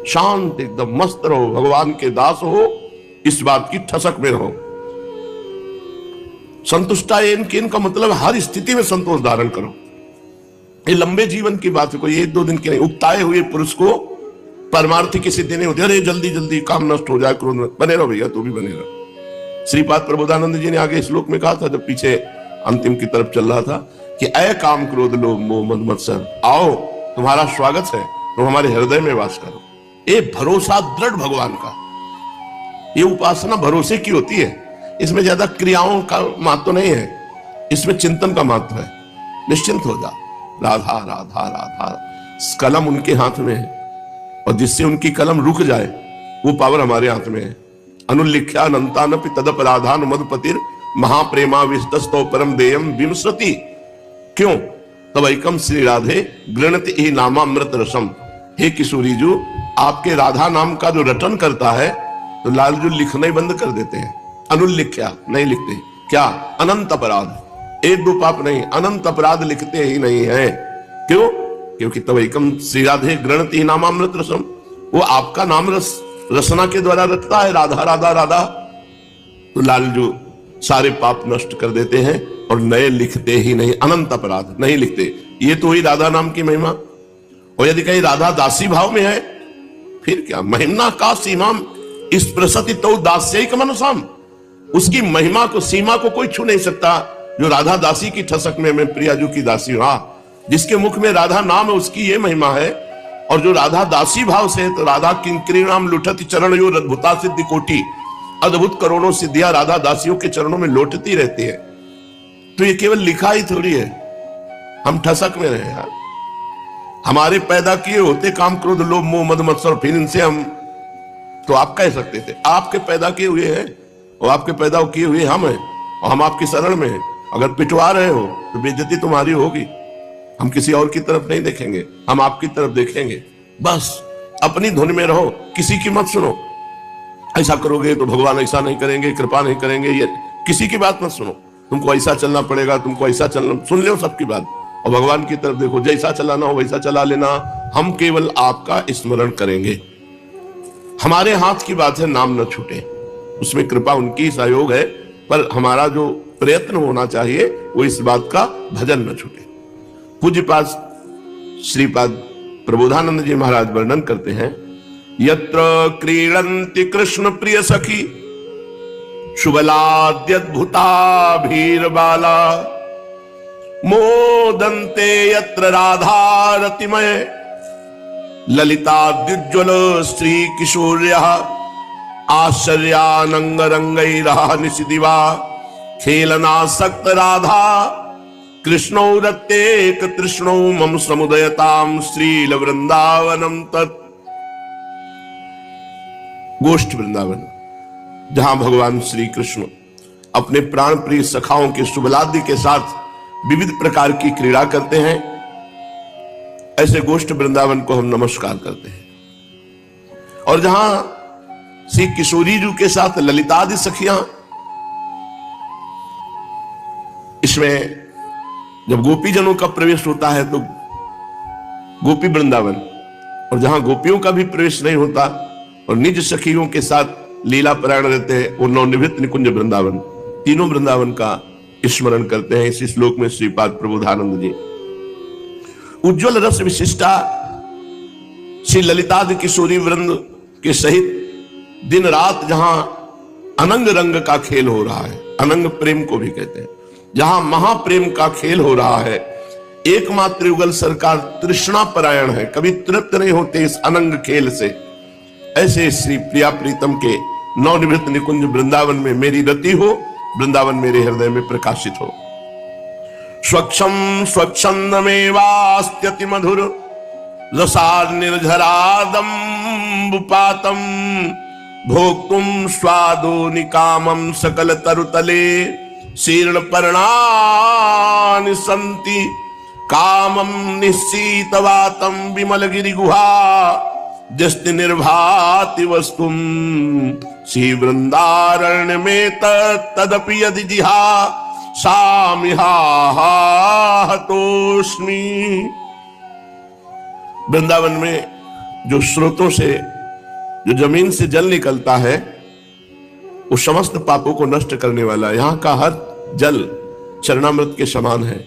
शांत एकदम मस्त रहो, भगवान के दास हो, इस बात की ठसक में रहो। संतुष्टायेन केन का मतलब हर स्थिति में संतोष धारण करो। ये लंबे जीवन की बात है, कोई एक दो दिन की नहीं। उकताए हुए पुरुष को परमार्थी की सिद्धि नहीं होती। अरे जल्दी जल्दी काम नष्ट हो जाए, क्रोध में बने रहो भैया, तू भी बने रहो। श्रीपाद प्रबोधानंद जी ने आगे श्लोक में कहा था, जब पीछे अंतिम की तरफ चल रहा था, कि अय काम क्रोध लोभ मोह मद मत्सर, आओ तुम्हारा स्वागत है, तुम हमारे हृदय में वास करो। ये भरोसा दृढ़ भगवान का, ये उपासना भरोसे की होती है। इसमें ज्यादा क्रियाओं का महत्व नहीं है, इसमें चिंतन का महत्व है। निश्चिंत हो जा, राधा राधा राधा, कलम उनके हाथ में है, और जिससे उनकी कलम रुक जाए वो पावर हमारे हाथ में है। अनुल्लिख्या अनंतानपि तदपराधान मधुपतिर महाप्रेमा विस्तस्तो परम देयम विमसृति। क्यों? तब एकम श्री राधे गृणति ही नामामृत रसम। हे किशोरीजू, आपके राधा नाम का जो रटन करता है तो लालजू लिखना ही बंद कर देते हैं। अनुल्लिख्या नहीं लिखते, क्या? अनंत अपराध, एक दो पाप नहीं, अनंत अपराध लिखते ही नहीं है। क्यों? क्योंकि तब एकम श्री राधे गृणति ही नामामृत रसम, वो आपका नाम रस रसना के द्वारा रखता है, राधा राधा राधा। तो लालजू सारे पाप नष्ट कर देते हैं और नए लिखते ही नहीं, अनंत अपराध नहीं लिखते। ये तो हुई राधा नाम की महिमा। और यदि कहीं राधा दासी भाव में है, फिर क्या? महिमा का सीमाम इस प्रसति तो दास्यैक मनसाम, उसकी महिमा को, सीमा को कोई छू नहीं सकता। जो राधा दासी की ठसक में मैं प्रियाजू की दासी हूं, जिसके मुख में राधा नाम है उसकी ये महिमा है। और जो राधा दासी भाव से है, तो राधा किंकरी नाम लुठती चरण यो अद्भुता सिद्धि कोटि, अद्भुत करोड़ों सिद्धियां राधा दासियों के चरणों में लौटती रहती है। तो ये केवल लिखा ही थोड़ी है, हम ठसक में रहे यार। हमारे पैदा किए होते काम क्रोध लोभ मोह मद मत्सर, फिर इनसे हम तो आप कह सकते थे आपके पैदा किए हुए हैं, और आपके पैदा किए हुए हम हैं, और हम आपकी शरण में हैं। अगर पिटवा रहे हो तो बेइज्जती तुम्हारी होगी। हम किसी और की तरफ नहीं देखेंगे, हम आपकी तरफ देखेंगे। बस अपनी धुन में रहो, किसी की मत सुनो। ऐसा करोगे तो भगवान ऐसा नहीं करेंगे, कृपा नहीं करेंगे, ये किसी की बात मत सुनो। तुमको ऐसा चलना पड़ेगा, तुमको ऐसा चलना, सुन लो सबकी बात, और भगवान की तरफ देखो। जैसा चलाना हो वैसा चला लेना, हम केवल आपका स्मरण करेंगे। हमारे हाथ की बात है, नाम न छूटे, उसमें कृपा उनकी सहयोग है। पर हमारा जो प्रयत्न होना चाहिए वो इस बात का भजन न छूटे। पूज्यपाद श्रीपाद प्रबोधानंद जी महाराज वर्णन करते हैं, यत्र क्रीडन्ति कृष्ण प्रिय सखी शुभलाद्यद्भुता भीरबाला, मोदन्ते यत्र राधा रतिमय ललिताद्युज्ज्वल श्री किशोर्यः, आश्चर्यानंग रंगैरः निशिदिवा खेलनासक्त राधा, कृष्णौ रत्येक तृष्णौ मम समुदयताम श्रील वृंदावनम तत्। गोष्ठ वृंदावन, जहां भगवान श्री कृष्ण अपने प्राण प्रिय सखाओं के शुभलाद्य के साथ विविध प्रकार की क्रीड़ा करते हैं, ऐसे गोष्ठ वृंदावन को हम नमस्कार करते हैं। और जहां श्री किशोरी जी के साथ ललितादि सखियां, इसमें जब गोपीजनों का प्रवेश होता है तो गोपी वृंदावन, और जहां गोपियों का भी प्रवेश नहीं होता और निज सखियों के साथ लीला परायण रहते हैं, वो नवनिवृत्त निकुंज वृंदावन, तीनों वृंदावन का स्मरण करते हैं। इस श्लोक में श्रीपाद प्रबोधानंद जी उज्ज्वल रस विशिष्टा श्री ललितादि किशोरी वृंद के सहित दिन रात जहां अनंग रंग का खेल हो रहा है, अनंग प्रेम को भी कहते हैं, जहां महाप्रेम का खेल हो रहा है, एकमात्र युगल सरकार तृष्णा परायण है, कभी तृप्त नहीं होते इस अनंग खेल से। ऐसे श्री प्रिया प्रीतम के नवनिवृत्त निकुंज वृंदावन में मेरी रति हो, वृंदावन मेरे हृदय में प्रकाशित हो। स्वच्छम स्वच्छंदमेवास्त्यति मधुर रसार निर्झरादम बुपातम, भोक्तुम स्वादो निकामम सकल तरुतले शीर्ण पर्णानि सन्ति, कामम निश्चितवातम विमल गिरि गुहा जस्ति निर्भाति वस्तुम, श्री वृंदारण्य में तदपि यदि जिहा सामिहातोस्मि। वृंदावन में जो स्रोतों से जो जमीन से जल निकलता है वो समस्त पापों को नष्ट करने वाला है। यहाँ का हर जल चरणामृत के समान है,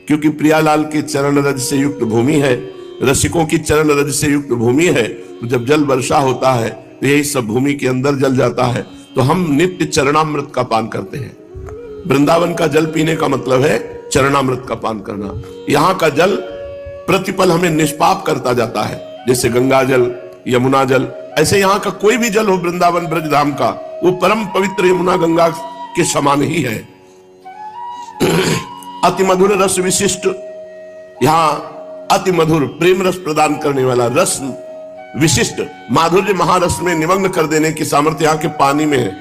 क्योंकि प्रियालाल के चरण रज से युक्त भूमि है, रसिकों की चरण रज से युक्त भूमि है। तो जब जल वर्षा होता है तो यही सब भूमि के अंदर जल जाता है। तो हम नित्य चरणामृत का पान करते हैं। वृंदावन का जल पीने का मतलब है चरणामृत का पान करना। यहाँ का जल प्रतिपल हमें निष्पाप करता जाता है, जैसे गंगा जल, यमुना जल। ऐसे यहाँ का कोई भी जल हो वृंदावन ब्रजधाम का, वो परम पवित्र यमुना गंगा के समान ही है। अति मधुर रस विशिष्ट, यहाँ अति मधुर प्रेम रस प्रदान करने वाला, रस विशिष्ट माधुर्य महारस में निमग्न कर देने की सामर्थ्य यहाँ के पानी में है।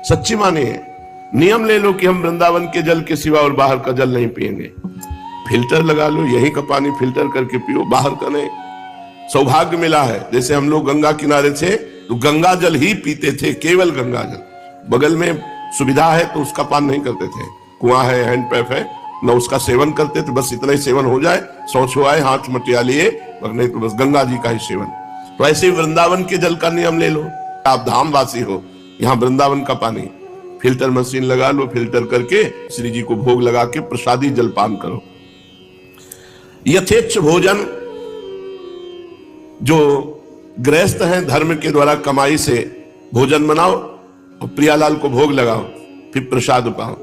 सच्ची माने है। नियम ले लो कि हम वृंदावन के जल के सिवा और बाहर का जल नहीं पिएंगे। फिल्टर लगा लो, यहीं का पानी फिल्टर करके पियो, बाहर का नहीं। सौभाग्य मिला है, जैसे हम लोग गंगा किनारे थे तो गंगा जल ही पीते थे, केवल गंगा जल। बगल में सुविधा है तो उसका पान नहीं करते थे, कुआं है, हैंडपैप है, न उसका सेवन करते थे। बस इतना ही सेवन हो जाए, शौच हो आए, हाथ मटिया लिए, और नहीं तो बस गंगा जी का ही सेवन। तो ऐसे ही वृंदावन के जल का नियम ले लो। आप धामवासी हो, यहाँ वृंदावन का पानी फिल्टर मशीन लगा लो, फिल्टर करके श्री जी को भोग लगा के प्रसादी जलपान करो। यथेच्छ भोजन, जो गृहस्थ हैं धर्म के द्वारा कमाई से भोजन बनाओ और प्रियालाल को भोग लगाओ, फिर प्रसाद पाओ।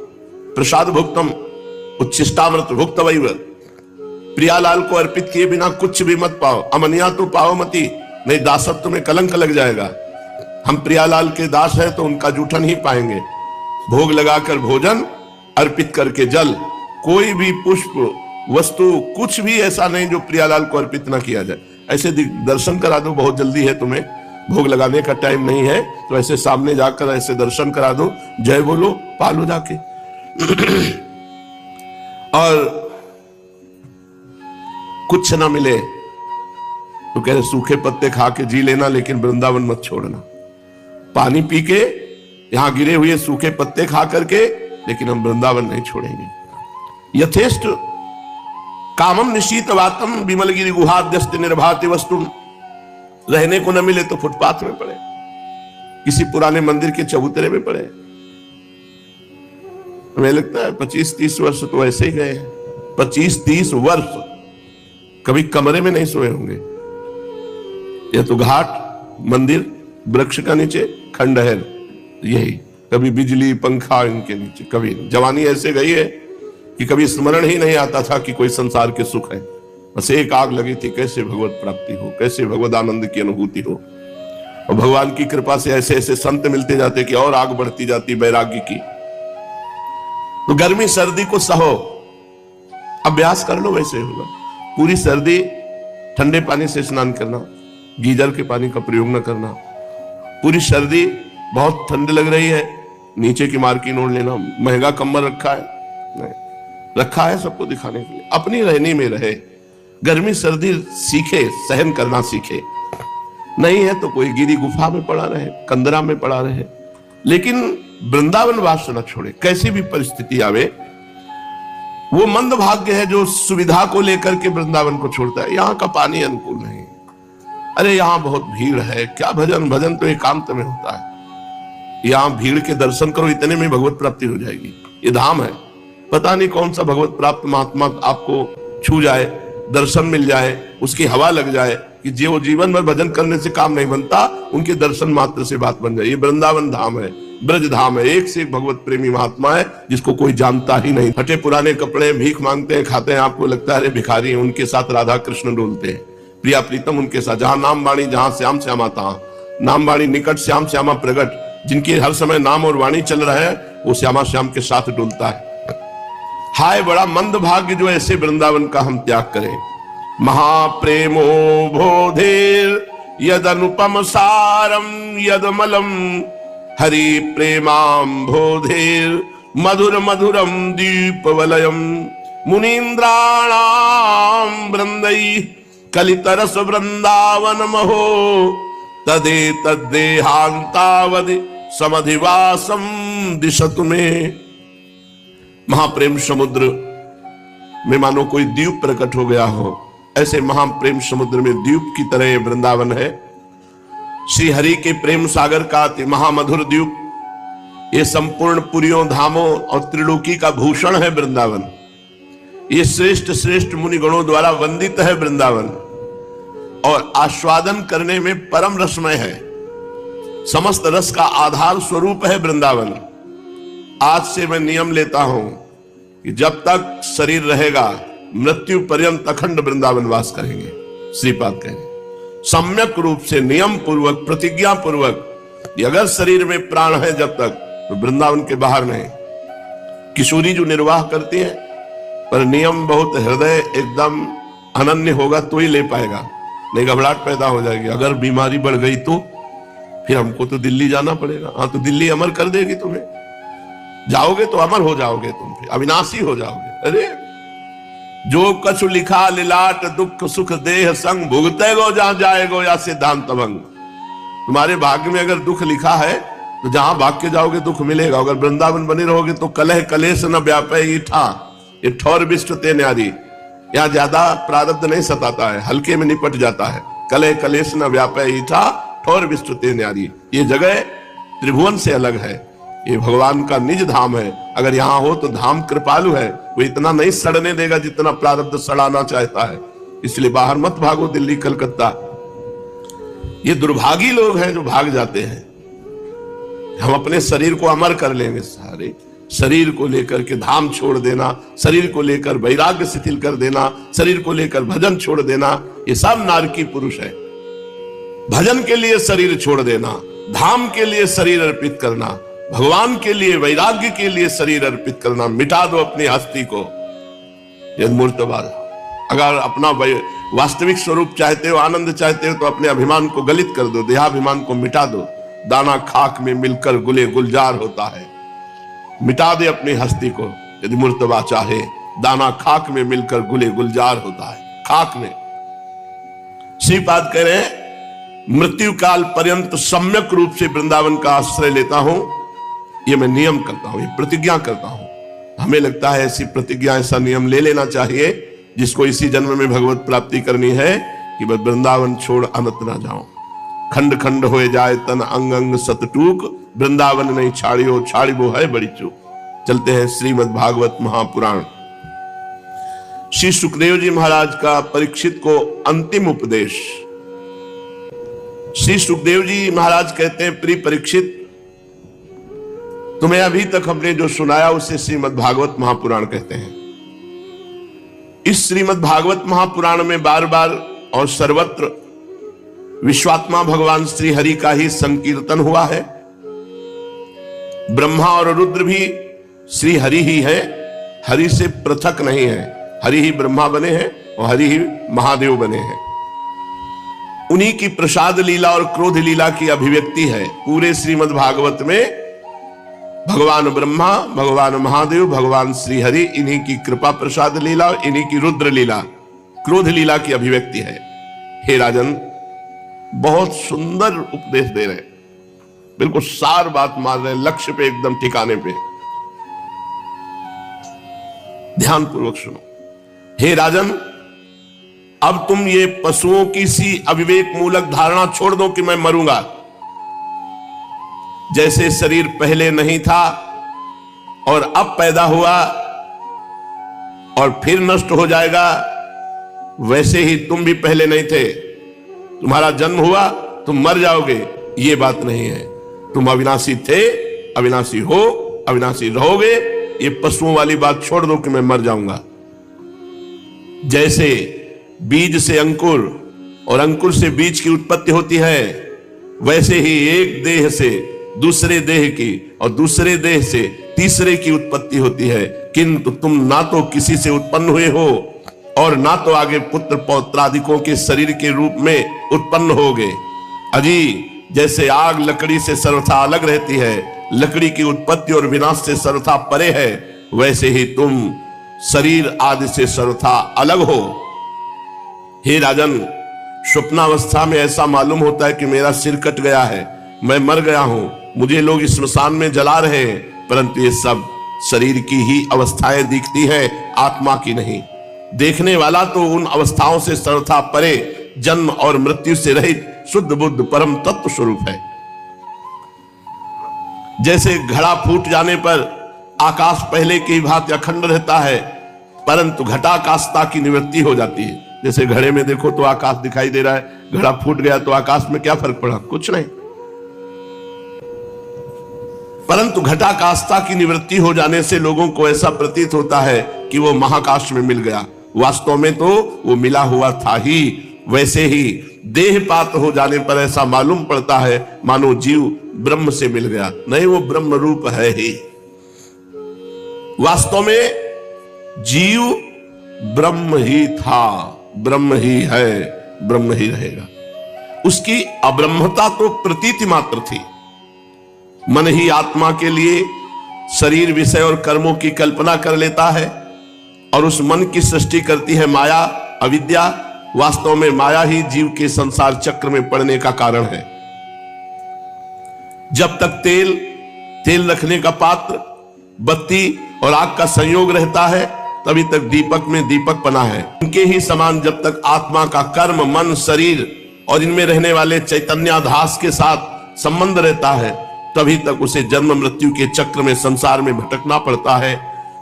प्रसाद भुक्तम उच्छिष्टामृत भुक्तवैव, प्रियालाल को अर्पित किए बिना कुछ भी मत पाओ। अमनिया तो पाओ मती, नहीं दासत्व में कलंक लग जाएगा। हम प्रियालाल के दास हैं तो उनका जूठन ही पाएंगे। भोग लगाकर भोजन, अर्पित करके जल, कोई भी पुष्प वस्तु कुछ भी ऐसा नहीं जो प्रियालाल को अर्पित ना किया जाए। ऐसे दर्शन करा दो, बहुत जल्दी है, तुम्हें भोग लगाने का टाइम नहीं है तो ऐसे सामने जाकर ऐसे दर्शन करा दो, जय बोलो, पालो जाके। और कुछ ना मिले तो कह रहे सूखे पत्ते खा के जी लेना, लेकिन वृंदावन मत छोड़ना। पानी पी के, यहां गिरे हुए सूखे पत्ते खा करके, लेकिन हम वृंदावन नहीं छोड़ेंगे। यथेष्ट कामम निशीत वातम विमलगिरी गुहाद्यस्त निर्भाति वस्तु, रहने को न मिले तो फुटपाथ में पड़े, किसी पुराने मंदिर के चबूतरे में पड़े। हमें लगता है 25-30 वर्ष तो ऐसे ही गए हैं। 25-30 वर्ष कभी कमरे में नहीं सोए होंगे। या तो घाट, मंदिर, वृक्ष का नीचे, खंडहर, यही कभी बिजली पंखा इनके नीचे। कभी जवानी ऐसे गई है कि कभी स्मरण ही नहीं आता था कि कोई संसार के सुख है। बस एक आग लगी थी, कैसे भगवत प्राप्ति हो, कैसे भगवत आनंद की अनुभूति हो। और भगवान की कृपा से ऐसे ऐसे संत मिलते जाते कि और आग बढ़ती जाती वैराग्य की। तो गर्मी सर्दी को सहो, अभ्यास कर लो, वैसे होगा। पूरी सर्दी ठंडे पानी से स्नान करना, गीजर के पानी का प्रयोग न करना। पूरी सर्दी बहुत ठंड लग रही है, नीचे की मार्किन ओढ़ लेना। महंगा कम्बल रखा है, नहीं रखा है सबको दिखाने के लिए, अपनी रहनी में रहे। गर्मी सर्दी सीखे, सहन करना सीखे। नहीं है तो कोई गिरी गुफा में पड़ा रहे, कंदरा में पड़ा रहे, लेकिन वृंदावन वास न छोड़े। कैसी भी परिस्थिति आवे, वो मंद भाग्य है जो सुविधा को लेकर के वृंदावन को छोड़ता है। यहाँ का पानी अनुकूल नहीं, अरे यहाँ बहुत भीड़ है, क्या भजन, भजन तो एकांत में होता है। यहाँ भीड़ के दर्शन करो, इतने में भगवत प्राप्ति हो जाएगी। ये धाम है, पता नहीं कौन सा भगवत प्राप्त महात्मा आपको छू जाए, दर्शन मिल जाए, उसकी हवा लग जाए कि जो जीवन में भजन करने से काम नहीं बनता, उनके दर्शन मात्र से बात बन जाए। ये वृंदावन धाम है, ब्रज धाम है, एक से एक भगवत प्रेमी महात्मा है जिसको कोई जानता ही नहीं। फटे पुराने कपड़े, भीख मांगते हैं, खाते हैं, आपको लगता है अरे भिखारी हैं। उनके साथ राधा कृष्ण डोलते हैं, प्रिया प्रीतम उनके साथ। जहां नाम वाणी, जहां श्याम श्यामा, तहां नाम वाणी निकट, श्याम श्यामा प्रगट। जिनके हर समय नाम और वाणी चल रहा है, वो श्यामा श्याम के साथ डुलता है। हाय बड़ा मंद भाग्य जो ऐसे वृंदावन का हम त्याग करें। महाप्रेमो बोधेर यद अनुपम सारम यदमलम हरि प्रेमाम बोधेर मधुर मधुरम दीपवलयम मुनीन्द्राणाम वृंदई कलितरस वृंदावन महो तदे तद्देहांतावद समधिवासम दिशतु में। महाप्रेम समुद्र में मानो कोई द्वीप प्रकट हो गया हो, ऐसे महाप्रेम समुद्र में द्वीप की तरह वृंदावन है। श्री हरि के प्रेम सागर का अति महामधुर द्वीप, ये संपूर्ण पुरियों धामों और त्रिलोकी का भूषण है वृंदावन। ये श्रेष्ठ श्रेष्ठ मुनिगणों द्वारा वंदित है वृंदावन, और आस्वादन करने में परम रसमय है। समस्त रस का आधार स्वरूप है वृंदावन। आज से मैं नियम लेता हूं कि जब तक शरीर रहेगा मृत्यु पर्यंत अखंड वृंदावन वास करेंगे। श्रीपाद कहेंगे सम्यक रूप से नियम पूर्वक प्रतिज्ञा पूर्वक, अगर शरीर में प्राण है जब तक तो वृंदावन के बाहर नहीं। किशोरी जो निर्वाह करती है, पर नियम बहुत हृदय एकदम अनन्य होगा तो ही ले पाएगा, नहीं घबराहट पैदा हो जाएगी। अगर बीमारी बढ़ गई तो फिर हमको तो दिल्ली जाना पड़ेगा। हाँ, तो दिल्ली अमर कर देगी तुम्हें, जाओगे तो अमर हो जाओगे, तुम फिर अविनाशी हो जाओगे। अरे जो कछु लिखा लिलाट दुख सुख देह संग, भुगते गो जहां जाएगो या सिद्धांत भंग। तुम्हारे भाग्य में अगर दुख लिखा है तो जहां भाग के जाओगे दुख मिलेगा। अगर वृंदावन बने रहोगे तो कलह कलेश न व्यापे ईठा, ये ठौर विष्ट ते न्यारी। यहाँ ज्यादा प्रारब्ध नहीं सताता है, हल्के में निपट जाता है। कलह कलेश न व्यापे ईठा, ठौर विष्ट ते न्यारी। ये जगह त्रिभुवन से अलग है, ये भगवान का निज धाम है। अगर यहाँ हो तो धाम कृपालु है, वो इतना नहीं सड़ने देगा जितना प्रारब्ध सड़ाना चाहता है। इसलिए बाहर मत भागो, दिल्ली कलकत्ता। ये दुर्भागी लोग हैं जो भाग जाते हैं। हम अपने शरीर को अमर कर लेंगे, सारे शरीर को लेकर के धाम छोड़ देना, शरीर को लेकर वैराग्य शिथिल कर देना, शरीर को लेकर भजन छोड़ देना, ये सब नारकी पुरुष है। भजन के लिए शरीर छोड़ देना, धाम के लिए शरीर अर्पित करना, भगवान के लिए वैराग्य के लिए शरीर अर्पित करना। मिटा दो अपनी हस्ती को, यह मूर्तवाद। अगर अपना वास्तविक स्वरूप चाहते हो, आनंद चाहते हो, तो अपने अभिमान को गलित कर दो, देहाभिमान को मिटा दो। दाना खाक में मिलकर गुले गुलजार होता है। मिटा दे अपनी हस्ती को यदि मूर्तवा चाहे। दाना खाक में मिलकर गुले गुलजार होता है, खाक में। श्रीपाद कह रहे हैं मृत्यु काल पर्यंत सम्यक रूप से वृंदावन का आश्रय लेता हूं। ये मैं नियम करता हूं, ये प्रतिज्ञा करता हूं। हमें लगता है ऐसी प्रतिज्ञा, ऐसा नियम ले लेना चाहिए जिसको इसी जन्म में भगवत प्राप्ति करनी है कि मैं वृंदावन छोड़ अनंत ना जाऊं। खंड खंड हो जाए तन अंग अंग सतटूक, वृंदावन नहीं छाड़ियो छाड़िबो है बड़ी चूक। चलते हैं श्रीमद् भागवत महापुराण। श्री सुखदेव जी महाराज का परीक्षित को अंतिम उपदेश। श्री सुखदेव जी महाराज कहते हैं, प्रिय परीक्षित, तुम्हें अभी तक हमने जो सुनाया उसे श्रीमद् भागवत महापुराण कहते हैं। इस श्रीमद् भागवत महापुराण में बार बार और सर्वत्र विश्वात्मा भगवान श्री हरि का ही संकीर्तन हुआ है। ब्रह्मा और रुद्र भी श्री हरि ही है, हरि से पृथक नहीं है। हरि ही ब्रह्मा बने हैं और हरि ही महादेव बने हैं। उन्हीं की प्रसाद लीला और क्रोध लीला की अभिव्यक्ति है पूरे श्रीमद् भागवत में। भगवान ब्रह्मा, भगवान महादेव, भगवान श्री हरि, इन्हीं की कृपा प्रसाद लीला और इन्हीं की रुद्र लीला, क्रोध लीला की अभिव्यक्ति है। हे राजन, बहुत सुंदर उपदेश दे रहे, बिल्कुल सार बात मार रहे, लक्ष्य पे एकदम ठिकाने पे। ध्यान पूर्वक सुनो। हे राजन, अब तुम ये पशुओं की सी अविवेक मूलक धारणा छोड़ दो कि मैं मरूंगा। जैसे शरीर पहले नहीं था और अब पैदा हुआ और फिर नष्ट हो जाएगा, वैसे ही तुम भी पहले नहीं थे। तुम्हारा जन्म हुआ, तुम मर जाओगे, ये बात नहीं है। तुम अविनाशी थे, अविनाशी हो, अविनाशी रहोगे। ये पशुओं वाली बात छोड़ दो कि मैं मर जाऊंगा। जैसे बीज से अंकुर और अंकुर से बीज की उत्पत्ति होती है, वैसे ही एक देह से दूसरे देह की और दूसरे देह से तीसरे की उत्पत्ति होती है। किंतु तुम ना तो किसी से उत्पन्न हुए हो और ना तो आगे पुत्र पौत्रादिकों के शरीर के रूप में उत्पन्न होगे। अजी, जैसे आग लकड़ी से सर्वथा अलग रहती है, लकड़ी की उत्पत्ति और विनाश से सर्वथा परे है, वैसे ही तुम शरीर आदि से सर्वथा अलग हो। हे राजन, स्वप्नावस्था में ऐसा मालूम होता है कि मेरा सिर कट गया है, मैं मर गया हूं, मुझे लोग स्मशान में जला रहे हैं, परंतु ये सब शरीर की ही अवस्थाएं दिखती है, आत्मा की नहीं। देखने वाला तो उन अवस्थाओं से सर्वथा परे, जन्म और मृत्यु से रहित शुद्ध बुद्ध परम तत्व स्वरूप है। जैसे घड़ा फूट जाने पर आकाश पहले की भांति अखंड रहता है, परंतु घटाकाशता की निवृत्ति हो जाती है। जैसे घड़े में देखो तो आकाश दिखाई दे रहा है, घड़ा फूट गया तो आकाश में क्या फर्क पड़ा? कुछ नहीं। परंतु घटाकाशता की निवृत्ति हो जाने से लोगों को ऐसा प्रतीत होता है कि वो महाकाश में मिल गया। वास्तव में तो वो मिला हुआ था ही। वैसे ही देहपात हो जाने पर ऐसा मालूम पड़ता है मानो जीव ब्रह्म से मिल गया। नहीं, वो ब्रह्म रूप है ही। वास्तव में जीव ब्रह्म ही था, ब्रह्म ही है, ब्रह्म ही रहेगा। उसकी अब्रह्मता तो प्रतीति मात्र थी। मन ही आत्मा के लिए शरीर, विषय और कर्मों की कल्पना कर लेता है और उस मन की सृष्टि करती है माया, अविद्या। वास्तव में माया ही जीव के संसार चक्र में पड़ने का कारण है। जब तक तेल रखने का पात्र, बत्ती और आग का संयोग रहता है, तभी तक दीपक में दीपक पना है। उनके ही समान जब तक आत्मा का कर्म, मन, शरीर और इनमें रहने वाले चैतन्याधास के साथ संबंध रहता है, तभी तक उसे जन्म मृत्यु के चक्र में संसार में भटकना पड़ता है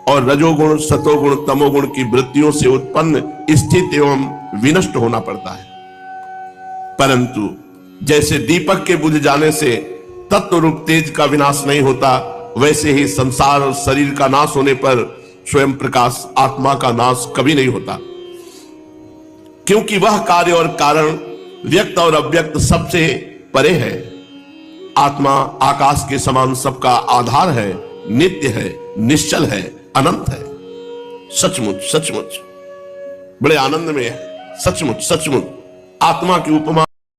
और रजोगुण, सतोगुण, तमोगुण की वृत्तियों से उत्पन्न स्थित एवं विनष्ट होना पड़ता है। परंतु जैसे दीपक के बुझ जाने से तत्व रूप तेज का विनाश नहीं होता, वैसे ही संसार और शरीर का नाश होने पर स्वयं प्रकाश आत्मा का नाश कभी नहीं होता। क्योंकि वह कार्य और कारण, व्यक्त और अव्यक्त सबसे परे है। आत्मा आकाश के समान सबका आधार है, नित्य है, निश्चल है, अनंत है। सचमुच सचमुच बड़े आनंद में है। सचमुच सचमुच आत्मा की उपमा